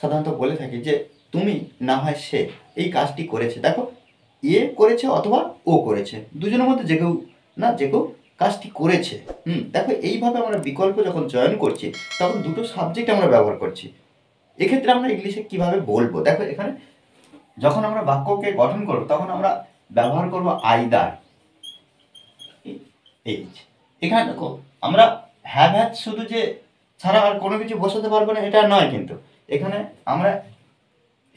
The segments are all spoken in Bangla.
সাধারণত বলে থাকি যে তুমি না হয় সে এই কাজটি করেছে। দেখো এ করেছে অথবা ও করেছে, দুজনের মধ্যে যে কেউ না যে কেউ কাজটি করেছে। দেখো এইভাবে আমরা বিকল্প যখন চয়ন করছি তখন দুটো সাবজেক্ট আমরা ব্যবহার করছি। এক্ষেত্রে আমরা ইংলিশে কিভাবে বলবো, দেখো এখানে যখন আমরা বাক্যকে গঠন করব তখন আমরা ব্যবহার করব আইদার এইচ। এখানে দেখো আমরা হ্যাভ হ্যাজ শুধু যে ছাড়া আর কোনো কিছু বসাতে পারবো না এটা নয়, কিন্তু এখানে আমরা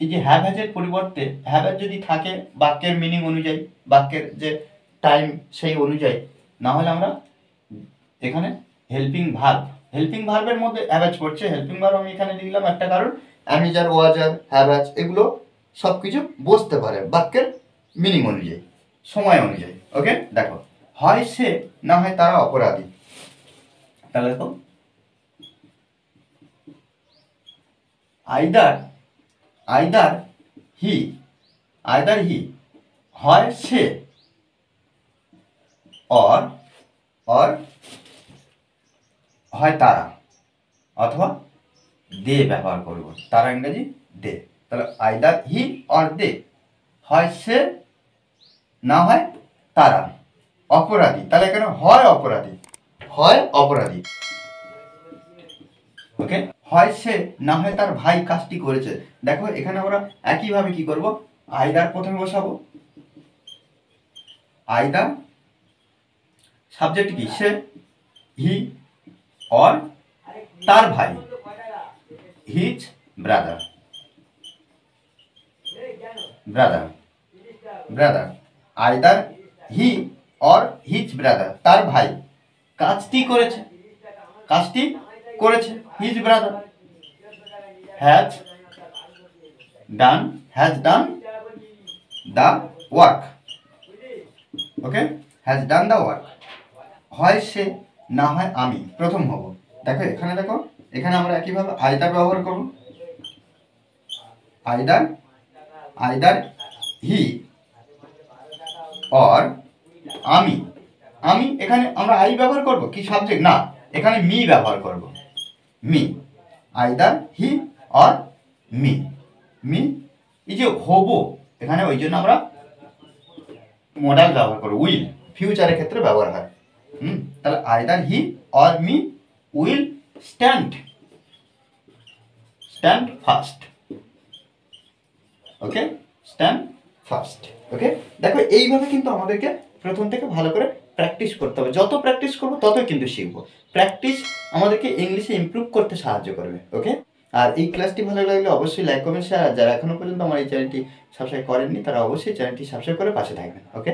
এই যে হ্যাভ হ্যাজের পরিবর্তে হ্যাভ হ্যাজ যদি থাকে বাক্যের মিনিং অনুযায়ী, বাক্যের যে টাইম সেই অনুযায়ী, না হলে আমরা এখানে হেল্পিং ভার্বের মধ্যে হ্যাভ হ্যাজ পড়ছে। হেল্পিং ভার্ব আমি এখানে দিলাম একটা কারণ অ্যামিজার ওয়াজার হ্যাভ হ্যাজ এগুলো সব কিছু বসতে পারে বাক্যের মিনিং অনুযায়ী, সময় অনুযায়ী। ওকে, দেখো হয় সে না হয় তারা অপরাধী। তাহলে দেখো আইদার হি হয় সে অর হয় তারা, অথবা দে ব্যবহার করব, তারা ইংরেজি দে। তাহলে আইদার হি অর দে, হয় সে না হয় তারা অপরাধী। তাহলে এখানে হয় অপরাধী। ওকে, হয় সে না হয় তার ভাই কাজটি করেছে। দেখো এখানে আমরা একইভাবে কি করব, আইদার প্রথমে বসাবো, আইদার সাবজেক্ট কি সে, হি অর তার ভাই his brother either he or his brother, তার ভাই কাজটি করেছে his brother has done the work. Okay, has done the work. হয় সে না হয় আমি প্রথম হব। দেখো এখানে আমরা একইভাবে আইদার ব্যবহার করব, আইদার হি অর আমি এখানে আমরা আই ব্যবহার করব কি সাবজেক্ট না, এখানে মি ব্যবহার করব, me either he or me এই যে হব এখানে ওই জন্য আমরা মডাল ব্যবহার করব, উইল ফিউচারের ক্ষেত্রে ব্যবহার হয়। তাহলে either he or me will stand first. Okay, stand first. Okay, দেখো এইভাবে কিন্তু আমাদেরকে প্রথম থেকে ভালো করে প্র্যাকটিস করতে হবে। যত প্র্যাকটিস করবো ততই কিন্তু শিখবো। প্র্যাকটিস আমাদেরকে ইংলিশে ইমপ্রুভ করতে সাহায্য করবে। ওকে, আর এই ক্লাসটি ভালো লাগলে অবশ্যই লাইক কমেন্ট শেয়ার, আর যারা এখনো পর্যন্ত আমার এই চ্যানেলটি সাবস্ক্রাইব করেননি তারা অবশ্যই চ্যানেলটি সাবস্ক্রাইব করে পাশে থাকবেন। ওকে।